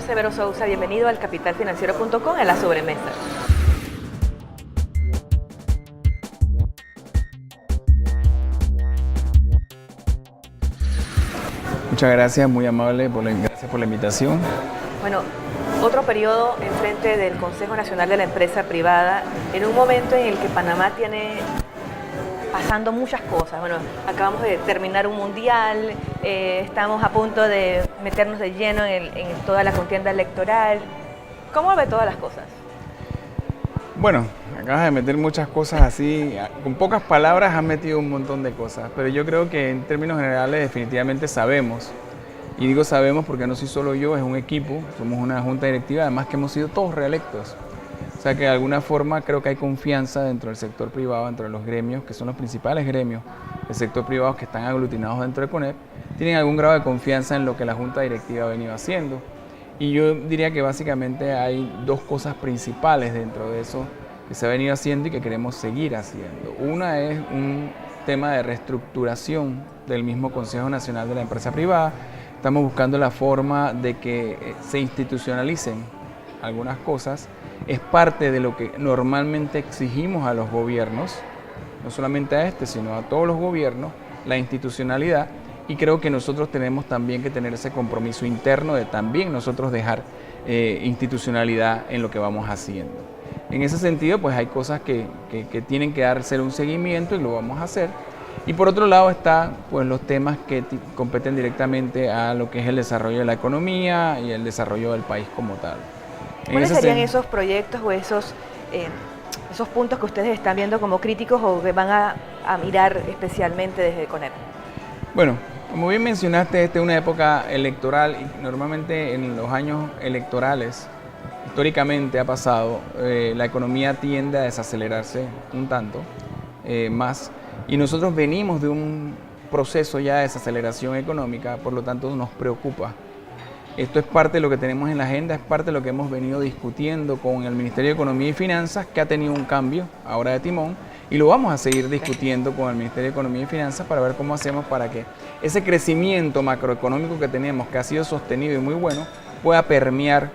señor Severo Sousa, bienvenido al capitalfinanciero.com en la sobremesa. Muchas gracias, muy amable, gracias por la invitación. Bueno, otro periodo en frente del Consejo Nacional de la Empresa Privada, en un momento en el que Panamá tiene pasando muchas cosas. Bueno, acabamos de terminar un mundial, estamos a punto de meternos de lleno en toda la contienda electoral. ¿Cómo ve todas las cosas? Bueno, acabas de meter muchas cosas así, con pocas palabras has metido un montón de cosas, pero yo creo que en términos generales definitivamente sabemos, y digo sabemos porque no soy solo yo, es un equipo, somos una junta directiva, además que hemos sido todos reelectos. O sea que de alguna forma creo que hay confianza dentro del sector privado, dentro de los gremios, que son los principales gremios del sector privado que están aglutinados dentro de CONEP, tienen algún grado de confianza en lo que la junta directiva ha venido haciendo. Y yo diría que básicamente hay dos cosas principales dentro de eso que se ha venido haciendo y que queremos seguir haciendo. Una es un tema de reestructuración del mismo Consejo Nacional de la Empresa Privada. Estamos buscando la forma de que se institucionalicen algunas cosas. Es parte de lo que normalmente exigimos a los gobiernos, no solamente a este, sino a todos los gobiernos, la institucionalidad. Y creo que nosotros tenemos también que tener ese compromiso interno de también nosotros dejar institucionalidad en lo que vamos haciendo. En ese sentido, pues hay cosas que tienen que darse un seguimiento y lo vamos a hacer. Y por otro lado está pues los temas que competen directamente a lo que es el desarrollo de la economía y el desarrollo del país como tal. ¿Cuáles serían esos proyectos o esos puntos que ustedes están viendo como críticos o que van a mirar especialmente desde CONEP? Bueno, como bien mencionaste, esta es una época electoral y normalmente en los años electorales, históricamente ha pasado, la economía tiende a desacelerarse un tanto más y nosotros venimos de un proceso ya de desaceleración económica, por lo tanto nos preocupa. Esto es parte de lo que tenemos en la agenda, es parte de lo que hemos venido discutiendo con el Ministerio de Economía y Finanzas, que ha tenido un cambio ahora de timón, y lo vamos a seguir discutiendo con el Ministerio de Economía y Finanzas para ver cómo hacemos para que ese crecimiento macroeconómico que tenemos, que ha sido sostenido y muy bueno, pueda permear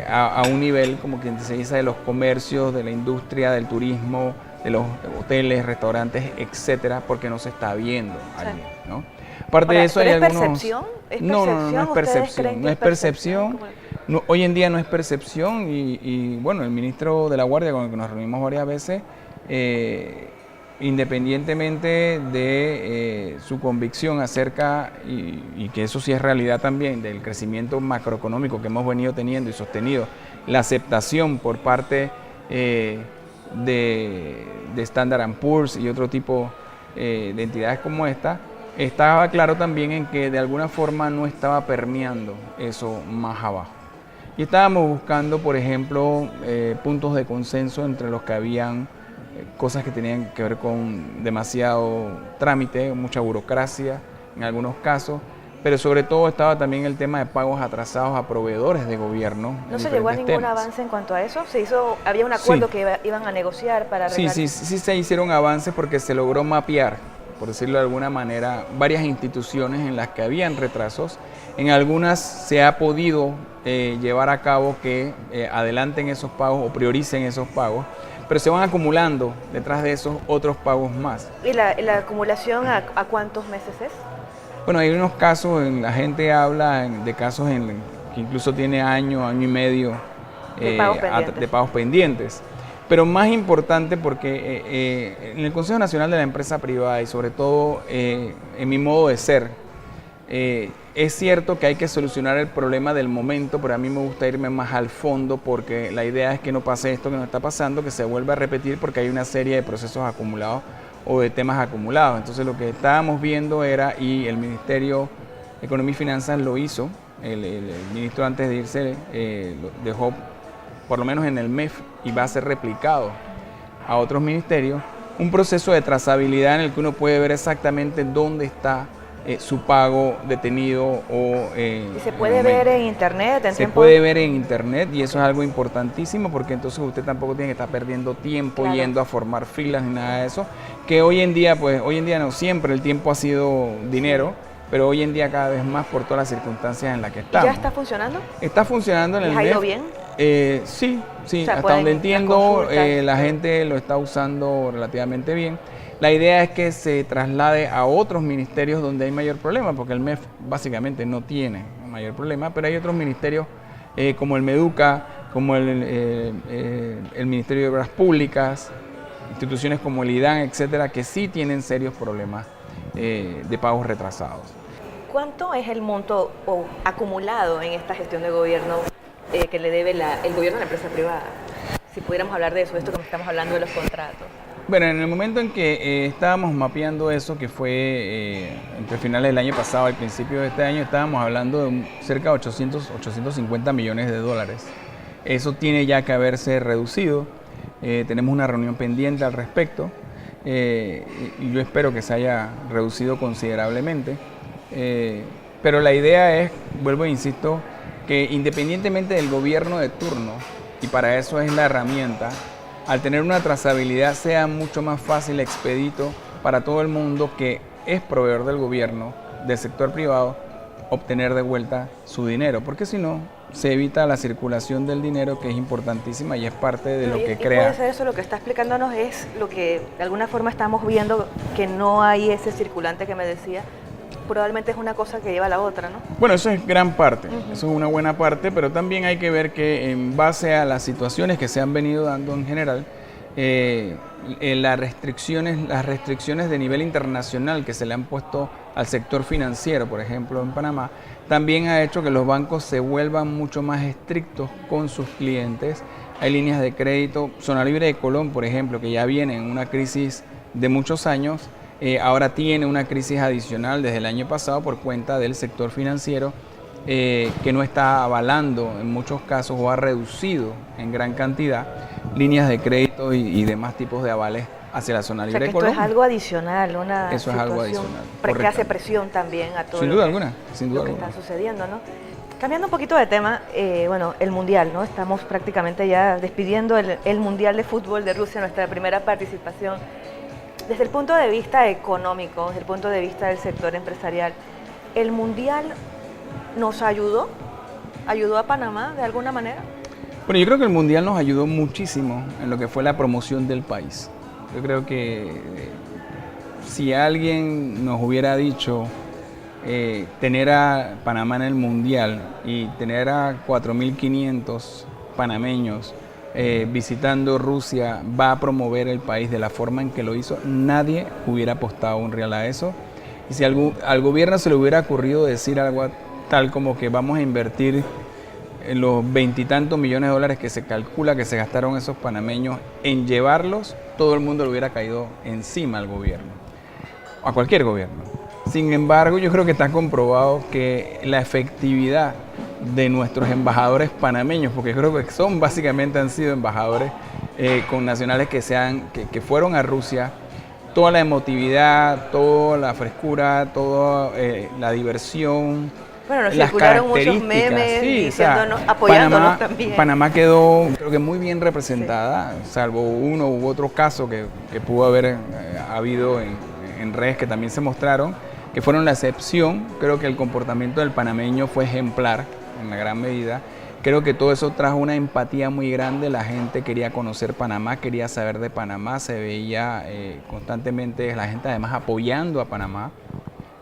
a un nivel, como quien se dice, de los comercios, de la industria, del turismo, de los hoteles, restaurantes, etcétera, porque no se está viendo allí, ¿no? Aparte de eso hay algunos... ¿Percepción? ¿Es percepción? No es percepción, no es percepción. No, hoy en día no es percepción y bueno, el ministro de la Guardia, con el que nos reunimos varias veces, independientemente de su convicción acerca, y que eso sí es realidad también, del crecimiento macroeconómico que hemos venido teniendo y sostenido, la aceptación por parte de Standard & Poor's y otro tipo de entidades como esta, estaba claro también en que de alguna forma no estaba permeando eso más abajo. Y estábamos buscando, por ejemplo, puntos de consenso entre los que habían cosas que tenían que ver con demasiado trámite, mucha burocracia en algunos casos, pero sobre todo estaba también el tema de pagos atrasados a proveedores de gobierno. ¿No se llegó a ningún avance en cuanto a eso? ¿Había un acuerdo que iban a negociar para arreglar? Sí se hicieron avances porque se logró mapear, por decirlo de alguna manera, varias instituciones en las que habían retrasos. En algunas se ha podido llevar a cabo que adelanten esos pagos o prioricen esos pagos, pero se van acumulando detrás de esos otros pagos más. ¿Y la acumulación a cuántos meses es? Bueno, hay unos casos, la gente habla de casos que incluso tiene año y medio de pagos pendientes. Pero más importante porque en el Consejo Nacional de la Empresa Privada y sobre todo en mi modo de ser, es cierto que hay que solucionar el problema del momento, pero a mí me gusta irme más al fondo porque la idea es que no pase esto que nos está pasando, que se vuelva a repetir porque hay una serie de procesos acumulados o de temas acumulados. Entonces lo que estábamos viendo era, y el Ministerio de Economía y Finanzas lo hizo, el ministro antes de irse lo dejó por lo menos en el MEF y va a ser replicado a otros ministerios, un proceso de trazabilidad en el que uno puede ver exactamente dónde está su pago detenido ¿Y se puede ver en internet? Se puede ver en internet y eso es algo importantísimo porque entonces usted tampoco tiene que estar perdiendo tiempo yendo a formar filas ni nada de eso, que hoy en día no siempre el tiempo ha sido dinero, pero hoy en día cada vez más por todas las circunstancias en las que ¿Y estamos. ya está funcionando? Está funcionando en el ¿Les ha ido MEF. bien? Sí, O sea, hasta donde las entiendo, consultas. la gente lo está usando relativamente bien. La idea es que se traslade a otros ministerios donde hay mayor problema, porque el MEF básicamente no tiene mayor problema, pero hay otros ministerios como el MEDUCA, como el Ministerio de Obras Públicas, instituciones como el IDAN, etcétera, que sí tienen serios problemas de pagos retrasados. ¿Cuánto es el monto acumulado en esta gestión de gobierno que le debe el gobierno a la empresa privada? Si pudiéramos hablar de eso, esto que estamos hablando de los contratos. Bueno, en el momento en que estábamos mapeando eso, que fue entre finales del año pasado y principios de este año, estábamos hablando de cerca de 850 millones de dólares. Eso tiene ya que haberse reducido. Tenemos una reunión pendiente al respecto y yo espero que se haya reducido considerablemente. Pero la idea es, vuelvo e insisto, que independientemente del gobierno de turno, y para eso es la herramienta, al tener una trazabilidad sea mucho más fácil, expedito para todo el mundo que es proveedor del gobierno, del sector privado, obtener de vuelta su dinero, porque si no, se evita la circulación del dinero, que es importantísima y es parte de lo que crea. Puede ser eso, lo que está explicándonos es lo que de alguna forma estamos viendo, que no hay ese circulante que me decía. Probablemente es una cosa que lleva a la otra, ¿no? Bueno, eso es gran parte, eso es una buena parte, pero también hay que ver que en base a las situaciones que se han venido dando en general, las restricciones de nivel internacional que se le han puesto al sector financiero, por ejemplo, en Panamá, también ha hecho que los bancos se vuelvan mucho más estrictos con sus clientes. Hay líneas de crédito, Zona Libre de Colón, por ejemplo, que ya viene en una crisis de muchos años, ahora tiene una crisis adicional desde el año pasado por cuenta del sector financiero que no está avalando en muchos casos o ha reducido en gran cantidad líneas de crédito y demás tipos de avales hacia la Zona Libre de Colón. Esto es algo adicional, una Eso es algo adicional, que hace presión también a todo sin duda alguna, sin duda lo que alguna. está sucediendo, ¿no? Cambiando un poquito de tema, bueno, el Mundial, ¿no? Estamos prácticamente ya despidiendo el Mundial de Fútbol de Rusia, nuestra primera participación. Desde el punto de vista económico, desde el punto de vista del sector empresarial, ¿el Mundial nos ayudó a Panamá de alguna manera? Bueno, yo creo que el Mundial nos ayudó muchísimo en lo que fue la promoción del país. Yo creo que si alguien nos hubiera dicho tener a Panamá en el Mundial y tener a 4.500 panameños visitando Rusia va a promover el país de la forma en que lo hizo, nadie hubiera apostado un real a eso. Y si al gobierno se le hubiera ocurrido decir algo tal como que vamos a invertir en los 20 y tantos millones de dólares que se calcula que se gastaron esos panameños en llevarlos, todo el mundo le hubiera caído encima al gobierno, a cualquier gobierno. Sin embargo, yo creo que está comprobado que la efectividad de nuestros embajadores panameños, porque creo que básicamente han sido embajadores con nacionales que fueron a Rusia, toda la emotividad, toda la frescura, toda la diversión, bueno, nos las circularon muchos características, memes diciéndonos, apoyándonos también. Panamá quedó, creo que muy bien representada, salvo uno u otro caso que pudo haber habido en redes que también se mostraron, que fueron la excepción. Creo que el comportamiento del panameño fue ejemplar en la gran medida. Creo que todo eso trajo una empatía muy grande, la gente quería conocer Panamá, quería saber de Panamá, se veía constantemente la gente además apoyando a Panamá.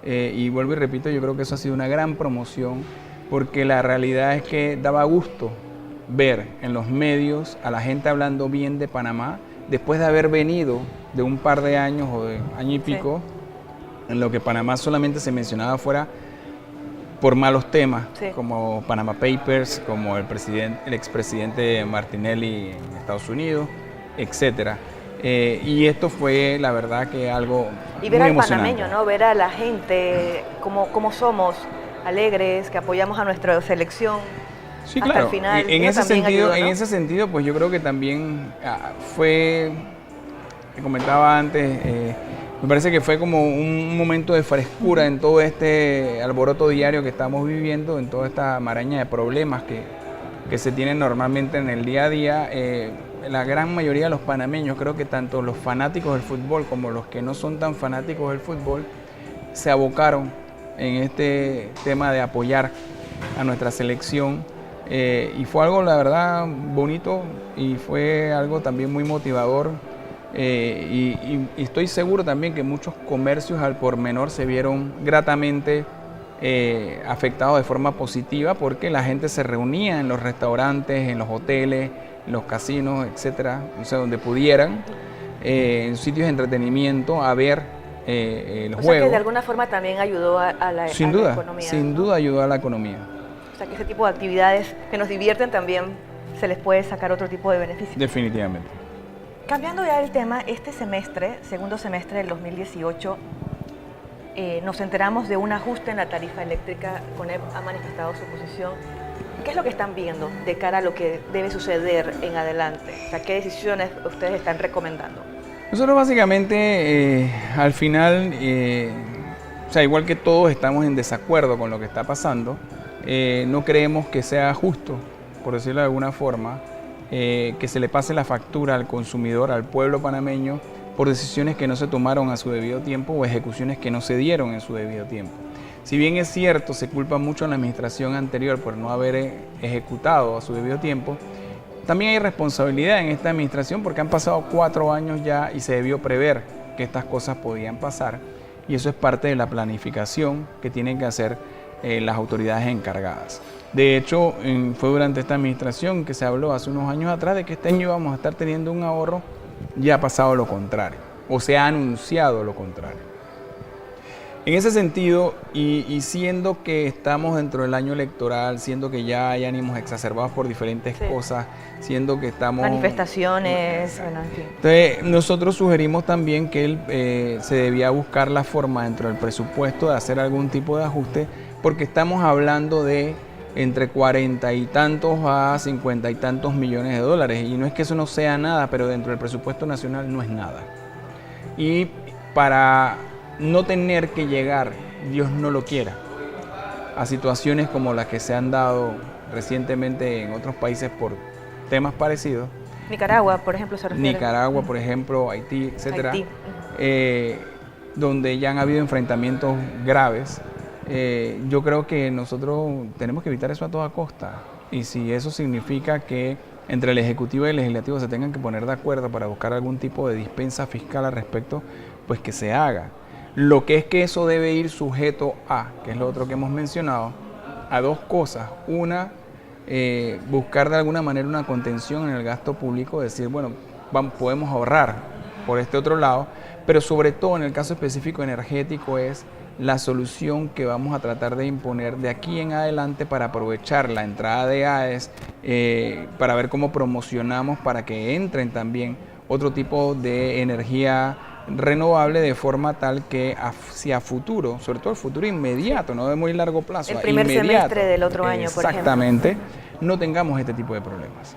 Y vuelvo y repito, yo creo que eso ha sido una gran promoción, porque la realidad es que daba gusto ver en los medios a la gente hablando bien de Panamá, después de haber venido de un par de años o de año y pico, en lo que Panamá solamente se mencionaba fuera por malos temas, como Panama Papers, como el expresidente Martinelli en Estados Unidos, etcétera. Y esto fue, la verdad, que algo y ver muy al emocionante. panameño, ¿no? Ver a la gente, cómo somos, alegres, que apoyamos a nuestra selección. Sí, hasta claro. el final. En Eso ese sentido, ayudó, ¿no? en ese sentido, pues yo creo que también fue, te comentaba antes, me parece que fue como un momento de frescura en todo este alboroto diario que estamos viviendo, en toda esta maraña de problemas que se tienen normalmente en el día a día. La gran mayoría de los panameños, creo que tanto los fanáticos del fútbol como los que no son tan fanáticos del fútbol, se abocaron en este tema de apoyar a nuestra selección. Y fue algo, la verdad, bonito y fue algo también muy motivador. Y estoy seguro también que muchos comercios al por menor se vieron gratamente afectados de forma positiva porque la gente se reunía en los restaurantes, en los hoteles, en los casinos, etcétera, o sea, donde pudieran, en sitios de entretenimiento a ver el juego. O sea que de alguna forma también ayudó a la economía. Sin duda ayudó a la economía. O sea que ese tipo de actividades que nos divierten también se les puede sacar otro tipo de beneficios. Definitivamente. Cambiando ya el tema, este semestre, segundo semestre del 2018, nos enteramos de un ajuste en la tarifa eléctrica. CONEP ha manifestado su posición. ¿Qué es lo que están viendo de cara a lo que debe suceder en adelante? O sea, ¿qué decisiones ustedes están recomendando? Nosotros básicamente, al final, o sea, igual que todos estamos en desacuerdo con lo que está pasando, no creemos que sea justo, por decirlo de alguna forma, que se le pase la factura al consumidor, al pueblo panameño, por decisiones que no se tomaron a su debido tiempo o ejecuciones que no se dieron en su debido tiempo. Si bien es cierto, se culpa mucho a la administración anterior por no haber ejecutado a su debido tiempo, también hay responsabilidad en esta administración porque han pasado 4 años ya y se debió prever que estas cosas podían pasar y eso es parte de la planificación que tienen que hacer las autoridades encargadas. De hecho, fue durante esta administración que se habló hace unos años atrás de que este año íbamos a estar teniendo un ahorro. Ya ha pasado lo contrario, o se ha anunciado lo contrario. En ese sentido, y siendo que estamos dentro del año electoral, siendo que ya hay ánimos exacerbados por diferentes cosas, siendo que estamos... Manifestaciones, bueno, en fin. Entonces, nosotros sugerimos también que se debía buscar la forma dentro del presupuesto de hacer algún tipo de ajuste, porque estamos hablando de entre 40 y tantos a 50 y tantos millones de dólares. Y no es que eso no sea nada, pero dentro del presupuesto nacional no es nada. Y para no tener que llegar, Dios no lo quiera, a situaciones como las que se han dado recientemente en otros países por temas parecidos. Nicaragua, por ejemplo, se refiere. Nicaragua, por ejemplo, Haití, etcétera. Haití. Donde ya han habido enfrentamientos graves. Yo creo que nosotros tenemos que evitar eso a toda costa y si eso significa que entre el Ejecutivo y el Legislativo se tengan que poner de acuerdo para buscar algún tipo de dispensa fiscal al respecto, pues que se haga. Lo que es que eso debe ir sujeto a, que es lo otro que hemos mencionado, a 2 cosas. Una, buscar de alguna manera una contención en el gasto público, decir, bueno, podemos ahorrar por este otro lado, pero sobre todo en el caso específico energético es la solución que vamos a tratar de imponer de aquí en adelante para aprovechar la entrada de AES, para ver cómo promocionamos para que entren también otro tipo de energía renovable de forma tal que hacia futuro, sobre todo el futuro inmediato, no de muy largo plazo, el primer semestre del otro año, por ejemplo. Exactamente, no tengamos este tipo de problemas.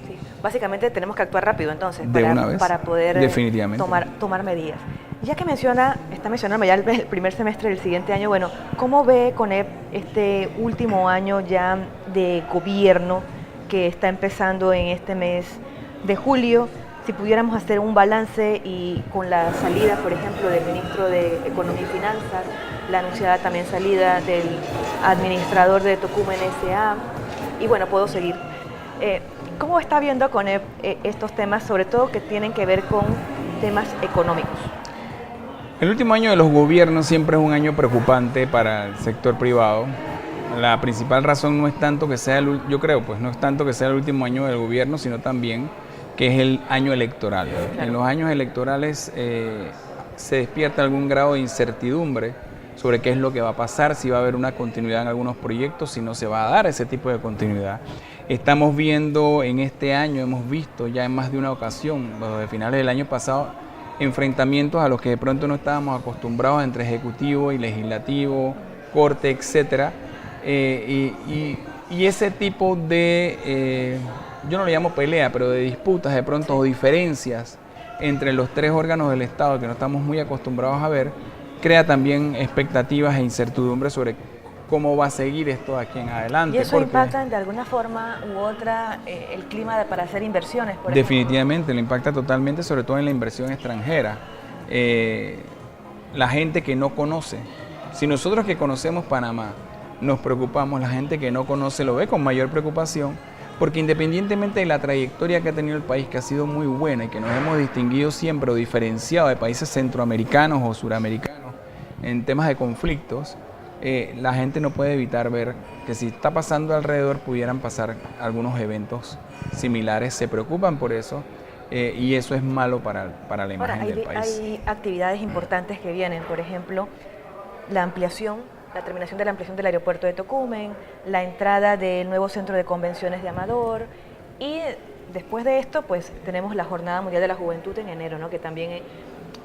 Sí. Básicamente tenemos que actuar rápido entonces para poder definitivamente tomar medidas. Ya que está mencionando ya el primer semestre del siguiente año, bueno, ¿cómo ve CONEP este último año ya de gobierno que está empezando en este mes de julio? Si pudiéramos hacer un balance y con la salida, por ejemplo, del ministro de Economía y Finanzas, la anunciada también salida del administrador de Tocumen S.A., y bueno, puedo seguir. ¿Cómo está viendo CONEP estos temas, sobre todo que tienen que ver con temas económicos? El último año de los gobiernos siempre es un año preocupante para el sector privado. La principal razón no es tanto que sea, yo creo, pues no es tanto que sea el último año del gobierno, sino también que es el año electoral. Claro. En los años electorales se despierta algún grado de incertidumbre sobre qué es lo que va a pasar, si va a haber una continuidad en algunos proyectos, si no se va a dar ese tipo de continuidad. Estamos viendo en este año, hemos visto ya en más de una ocasión, desde finales del año pasado, enfrentamientos a los que de pronto no estábamos acostumbrados entre Ejecutivo y Legislativo, Corte, etcétera. Y ese tipo de, yo no le llamo pelea, pero de disputas de pronto o diferencias entre los 3 órganos del Estado que no estamos muy acostumbrados a ver, crea también expectativas e incertidumbre sobre cómo va a seguir esto de aquí en adelante. ¿Y eso impacta de alguna forma u otra el clima para hacer inversiones? Por Definitivamente, lo impacta totalmente, sobre todo en la inversión extranjera. La gente que no conoce Si nosotros que conocemos Panamá nos preocupamos, la gente que no conoce lo ve con mayor preocupación, porque independientemente de la trayectoria que ha tenido el país, que ha sido muy buena y que nos hemos distinguido siempre o diferenciado de países centroamericanos o suramericanos en temas de conflictos, la gente no puede evitar ver que si está pasando alrededor pudieran pasar algunos eventos similares, se preocupan por eso y eso es malo para la imagen del país. Hay actividades importantes que vienen, por ejemplo, la terminación de la ampliación del aeropuerto de Tocumen, la entrada del nuevo centro de convenciones de Amador y después de esto pues tenemos la Jornada Mundial de la Juventud en enero, ¿no? Que también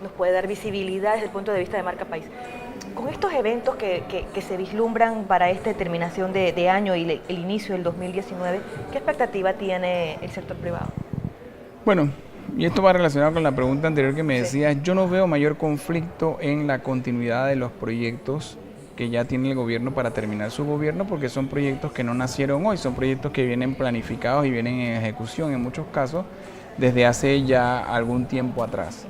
nos puede dar visibilidad desde el punto de vista de marca país. Con estos eventos que se vislumbran para esta terminación de año y el inicio del 2019, ¿qué expectativa tiene el sector privado? Bueno, y esto va relacionado con la pregunta anterior que me decías, yo no veo mayor conflicto en la continuidad de los proyectos que ya tiene el gobierno para terminar su gobierno, porque son proyectos que no nacieron hoy, son proyectos que vienen planificados y vienen en ejecución en muchos casos desde hace ya algún tiempo atrás.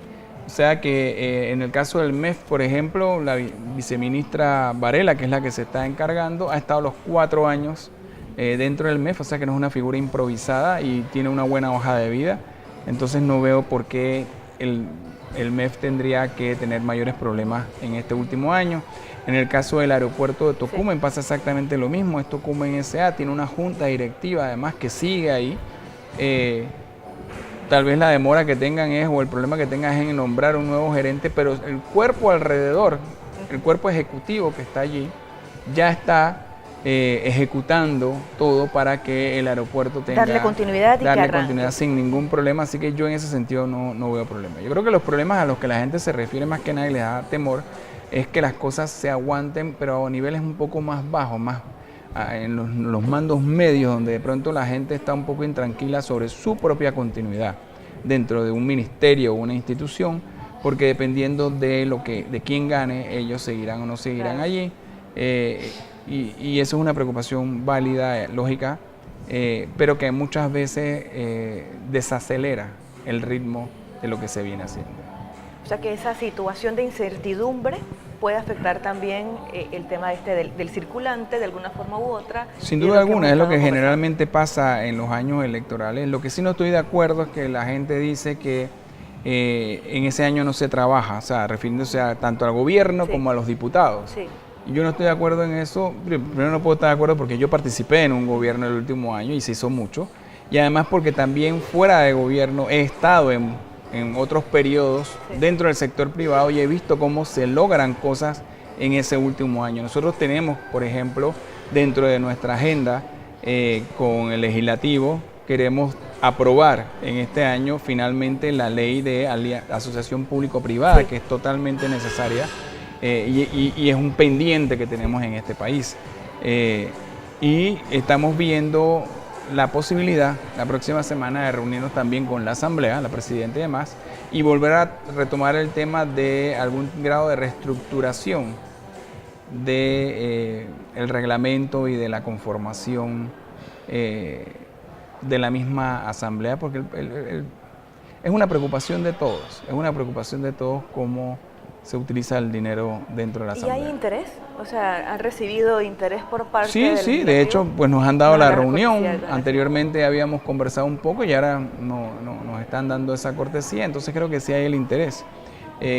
O sea que en el caso del MEF, por ejemplo, la viceministra Varela, que es la que se está encargando, ha estado los 4 años dentro del MEF, o sea que no es una figura improvisada y tiene una buena hoja de vida. Entonces no veo por qué el MEF tendría que tener mayores problemas en este último año. En el caso del aeropuerto de Tocumen pasa exactamente lo mismo. Es Tocumen S.A., tiene una junta directiva además que sigue ahí. Tal vez la demora que tengan o el problema que tengan es en nombrar un nuevo gerente, pero el cuerpo alrededor, el cuerpo ejecutivo que está allí, ya está ejecutando todo para que el aeropuerto tenga... Darle continuidad y darle continuidad sin ningún problema, así que yo en ese sentido no veo problema. Yo creo que los problemas a los que la gente se refiere más que nada y les da temor es que las cosas se aguanten, pero a niveles un poco más bajos, más en los mandos medios, donde de pronto la gente está un poco intranquila sobre su propia continuidad dentro de un ministerio o una institución, porque dependiendo de quién gane, ellos seguirán o no seguirán allí. Y eso es una preocupación válida, lógica, pero que muchas veces desacelera el ritmo de lo que se viene haciendo. O sea que esa situación de incertidumbre puede afectar también el tema del circulante de alguna forma u otra. Sin duda alguna, es lo que generalmente pasa en los años electorales. Lo que sí no estoy de acuerdo es que la gente dice que en ese año no se trabaja, o sea, refiriéndose tanto al gobierno como a los diputados. Sí. Yo no estoy de acuerdo en eso. Primero no puedo estar de acuerdo porque yo participé en un gobierno el último año y se hizo mucho. Y además porque también fuera de gobierno he estado en otros periodos dentro del sector privado y he visto cómo se logran cosas en ese último año. Nosotros tenemos, por ejemplo, dentro de nuestra agenda con el legislativo, queremos aprobar en este año finalmente la ley de asociación público-privada, que es totalmente necesaria y es un pendiente que tenemos en este país. Y estamos viendo la posibilidad la próxima semana de reunirnos también con la Asamblea, la Presidenta y demás, y volver a retomar el tema de algún grado de reestructuración de el reglamento y de la conformación de la misma Asamblea, porque es una preocupación de todos, cómo se utiliza el dinero dentro de la Asamblea. ¿Y hay interés? O sea, ¿han recibido interés por parte del Sí, de hecho, pues nos han dado la reunión. Anteriormente habíamos conversado un poco y ahora nos están dando esa cortesía, entonces creo que sí hay el interés.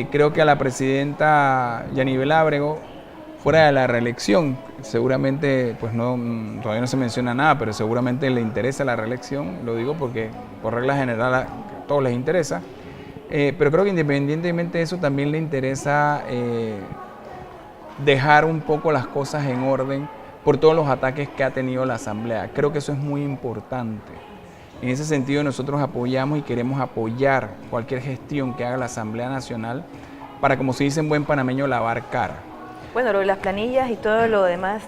Creo que a la presidenta Yanibel Ábrego, fuera de la reelección, seguramente, pues todavía no se menciona nada, pero seguramente le interesa la reelección, lo digo porque por regla general a todos les interesa. Pero creo que independientemente de eso también le interesa dejar un poco las cosas en orden por todos los ataques que ha tenido la Asamblea. Creo que eso es muy importante. En ese sentido nosotros apoyamos y queremos apoyar cualquier gestión que haga la Asamblea Nacional para, como se dice en buen panameño, lavar cara. Bueno, las planillas y todo lo demás,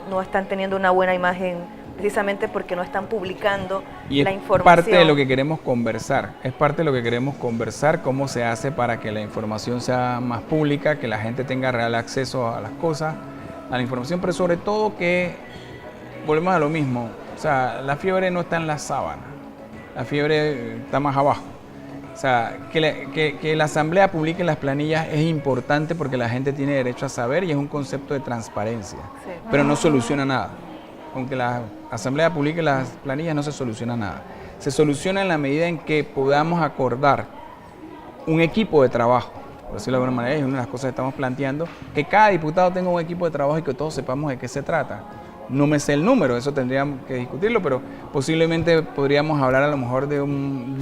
no están teniendo una buena imagen precisamente porque no están publicando la información. Es parte de lo que queremos conversar, cómo se hace para que la información sea más pública, que la gente tenga real acceso a las cosas, a la información, pero sobre todo que, volvemos a lo mismo, o sea, la fiebre no está en la sábana, la fiebre está más abajo. O sea, que la asamblea publique las planillas es importante porque la gente tiene derecho a saber y es un concepto de transparencia, Sí. pero no soluciona nada. Aunque la asamblea publique las planillas no se soluciona nada. Se soluciona en la medida en que podamos acordar un equipo de trabajo, por decirlo de alguna manera, es una de las cosas que estamos planteando, que cada diputado tenga un equipo de trabajo y que todos sepamos de qué se trata. No me sé el número, eso tendríamos que discutirlo, pero posiblemente podríamos hablar a lo mejor de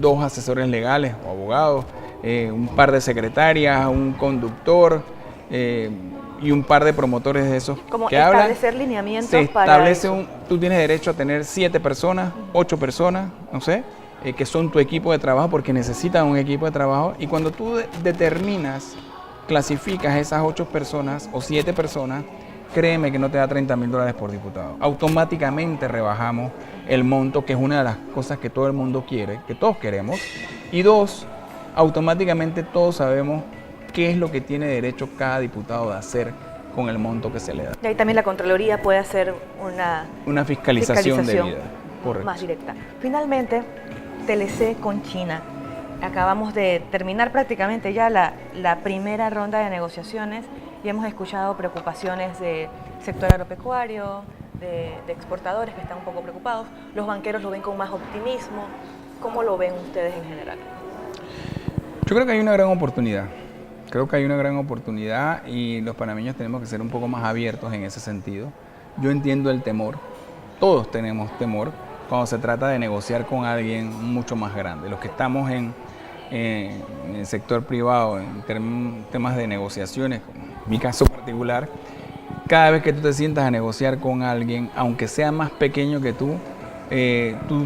dos asesores legales o abogados, un par de secretarias, un conductor y un par de promotores de esos Como que hablan. establecer lineamientos Se para establece eso. tú tienes derecho a tener 7 personas, 8 personas, no sé, que son tu equipo de trabajo porque necesitan un equipo de trabajo y cuando tú determinas, clasificas esas 8 personas o 7 personas, créeme que no te da $30,000 por diputado. Automáticamente rebajamos el monto, que es una de las cosas que todo el mundo quiere, que todos queremos. Y 2, automáticamente todos sabemos qué es lo que tiene derecho cada diputado de hacer con el monto que se le da. Y ahí también la Contraloría puede hacer Una fiscalización debida. Correcto. más directa. Finalmente, TLC con China. Acabamos de terminar prácticamente ya la primera ronda de negociaciones y hemos escuchado preocupaciones del sector agropecuario, de exportadores que están un poco preocupados. Los banqueros lo ven con más optimismo. ¿Cómo lo ven ustedes en general? Yo creo que hay una gran oportunidad. Creo que hay una gran oportunidad y los panameños tenemos que ser un poco más abiertos en ese sentido. Yo entiendo el temor. Todos tenemos temor cuando se trata de negociar con alguien mucho más grande. Los que estamos en el sector privado, en temas de negociaciones, como en mi caso particular, cada vez que tú te sientas a negociar con alguien, aunque sea más pequeño que tú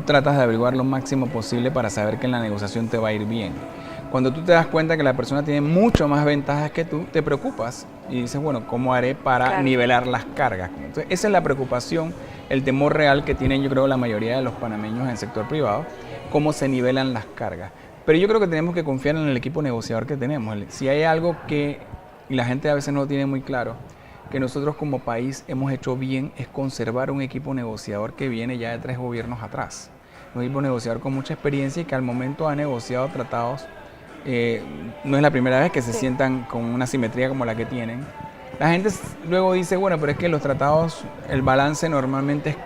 tratas de averiguar lo máximo posible para saber que en la negociación te va a ir bien. Cuando tú te das cuenta que la persona tiene mucho más ventajas que tú, te preocupas y dices, bueno, ¿cómo haré para nivelar las cargas? Entonces, esa es la preocupación, el temor real que tienen, yo creo, la mayoría de los panameños en el sector privado, cómo se nivelan las cargas. Pero yo creo que tenemos que confiar en el equipo negociador que tenemos. Si hay algo que y la gente a veces no lo tiene muy claro, que nosotros como país hemos hecho bien, es conservar un equipo negociador que viene ya de 3 gobiernos atrás. Un equipo negociador con mucha experiencia y que al momento ha negociado tratados. No es la primera vez que se sientan con una simetría como la que tienen. La gente luego dice, bueno, pero es que los tratados, el balance normalmente es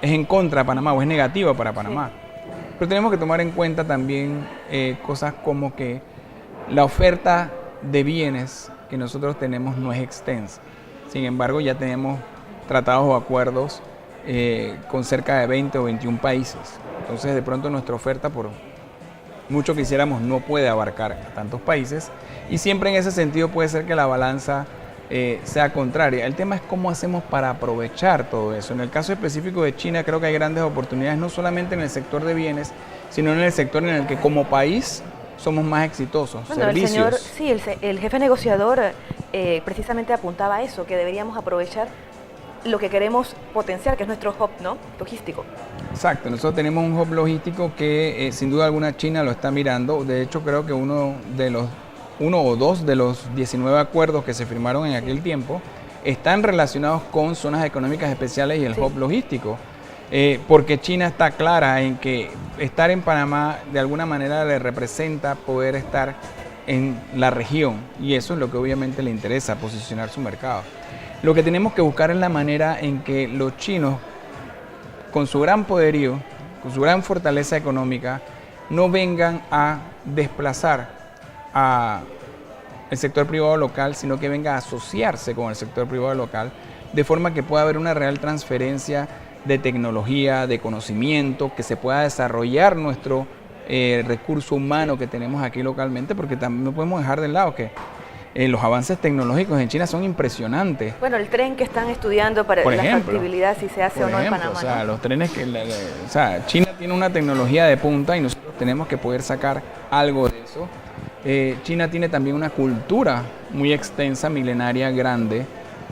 en contra de Panamá o es negativo para Panamá. Sí. Pero tenemos que tomar en cuenta también cosas como que la oferta de bienes que nosotros tenemos no es extensa. Sin embargo, ya tenemos tratados o acuerdos con cerca de 20 o 21 países. Entonces, de pronto nuestra oferta, por mucho que hiciéramos, no puede abarcar a tantos países y siempre en ese sentido puede ser que la balanza sea contraria. El tema es cómo hacemos para aprovechar todo eso. En el caso específico de China creo que hay grandes oportunidades, no solamente en el sector de bienes, sino en el sector en el que como país somos más exitosos. Bueno, servicios. el jefe negociador precisamente apuntaba a eso, que deberíamos aprovechar lo que queremos potenciar, que es nuestro hub, ¿no? Logístico. Exacto, nosotros tenemos un hub logístico que sin duda alguna China lo está mirando. De hecho, creo que uno o dos de los 19 acuerdos que se firmaron en aquel tiempo están relacionados con zonas económicas especiales y el hub logístico. Porque China está clara en que estar en Panamá de alguna manera le representa poder estar en la región y eso es lo que obviamente le interesa, posicionar su mercado. Lo que tenemos que buscar es la manera en que los chinos, con su gran poderío, con su gran fortaleza económica, no vengan a desplazar al sector privado local, sino que venga a asociarse con el sector privado local, de forma que pueda haber una real transferencia de tecnología, de conocimiento, que se pueda desarrollar nuestro recurso humano que tenemos aquí localmente, porque también no podemos dejar de lado que los avances tecnológicos en China son impresionantes. Bueno, el tren que están estudiando para la factibilidad, si se hace o no en Panamá. O sea, ¿no? Los trenes China tiene una tecnología de punta y nosotros tenemos que poder sacar algo de eso. China tiene también una cultura muy extensa, milenaria, grande,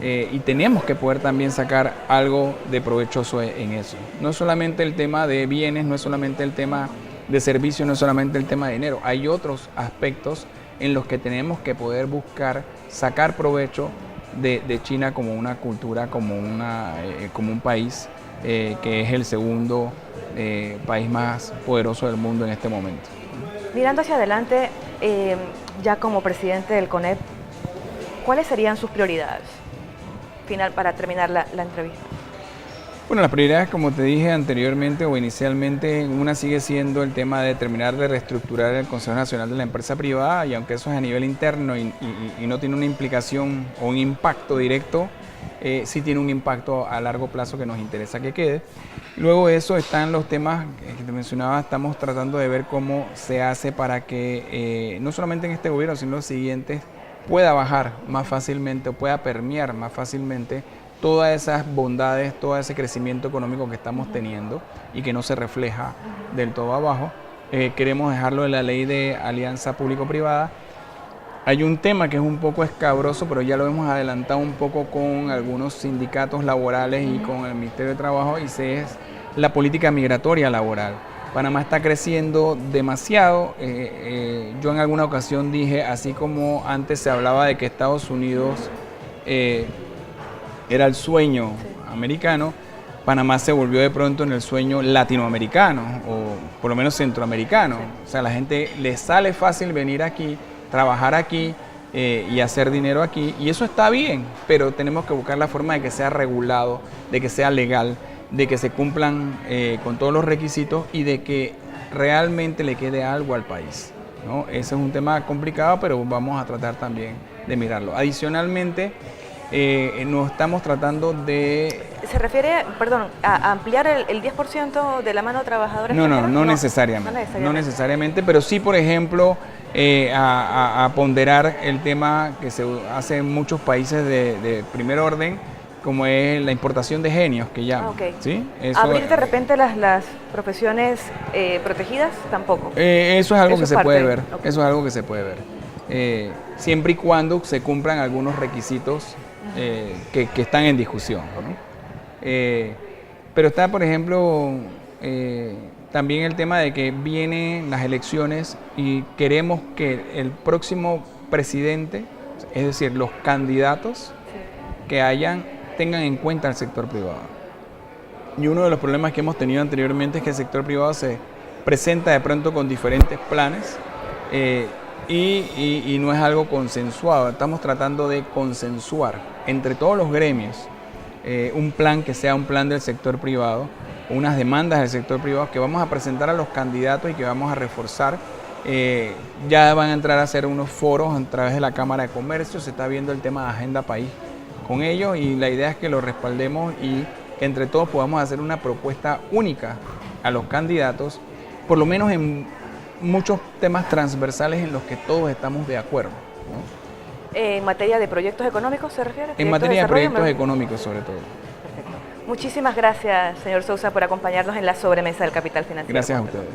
y tenemos que poder también sacar algo de provechoso en eso. No es solamente el tema de bienes, no es solamente el tema de servicios, no es solamente el tema de dinero. Hay otros aspectos en los que tenemos que poder buscar sacar provecho de China como una cultura, como un país que es el segundo país más poderoso del mundo en este momento. Mirando hacia adelante, ya como presidente del CONEP, ¿cuáles serían sus prioridades final para terminar la entrevista? Bueno, las prioridades, como te dije anteriormente o inicialmente, una sigue siendo el tema de terminar de reestructurar el Consejo Nacional de la Empresa Privada, y aunque eso es a nivel interno y no tiene una implicación o un impacto directo, sí tiene un impacto a largo plazo que nos interesa que quede. Luego de eso están los temas que te mencionaba. Estamos tratando de ver cómo se hace para que no solamente en este gobierno, sino en los siguientes, pueda bajar más fácilmente o pueda permear más fácilmente todas esas bondades, todo ese crecimiento económico que estamos teniendo y que no se refleja del todo abajo. Queremos dejarlo en la ley de alianza público-privada. Hay un tema que es un poco escabroso, pero ya lo hemos adelantado un poco con algunos sindicatos laborales y con el Ministerio de Trabajo, y es la política migratoria laboral. Panamá está creciendo demasiado. Yo en alguna ocasión dije, así como antes se hablaba de que Estados Unidos era el sueño americano, Panamá se volvió de pronto en el sueño latinoamericano, o por lo menos centroamericano. O sea, a la gente le sale fácil venir aquí, trabajar aquí y hacer dinero aquí, y eso está bien, pero tenemos que buscar la forma de que sea regulado, de que sea legal, de que se cumplan con todos los requisitos y de que realmente le quede algo al país, ¿no? Ese es un tema complicado, pero vamos a tratar también de mirarlo. Adicionalmente, nos estamos tratando de... ¿Se refiere, perdón, a ampliar el 10% de la mano trabajadora? No necesariamente. No necesariamente, pero sí, por ejemplo, a ponderar el tema que se hace en muchos países de primer orden, como es la importación de genios, que llaman. Okay. ¿Sí? Eso, ¿abrir de repente las profesiones protegidas? Tampoco. Eso es algo que se puede ver. Okay. Eso es algo que se puede ver. Siempre y cuando se cumplan algunos requisitos que están en discusión, ¿no? Pero está, por ejemplo, también el tema de que vienen las elecciones y queremos que el próximo presidente, es decir, los candidatos que tengan en cuenta el sector privado. Y uno de los problemas que hemos tenido anteriormente es que el sector privado se presenta de pronto con diferentes planes y no es algo consensuado. Estamos tratando de consensuar entre todos los gremios un plan que sea un plan del sector privado, unas demandas del sector privado que vamos a presentar a los candidatos y que vamos a reforzar. Ya van a entrar a hacer unos foros a través de la Cámara de Comercio, se está viendo el tema de Agenda País con ellos, y la idea es que lo respaldemos y que entre todos podamos hacer una propuesta única a los candidatos, por lo menos en muchos temas transversales en los que todos estamos de acuerdo, ¿no? ¿En materia de proyectos económicos se refiere? En materia de proyectos económicos, sobre todo. Perfecto. Muchísimas gracias, señor Sousa, por acompañarnos en la sobremesa del Capital Financiero. Gracias a ustedes.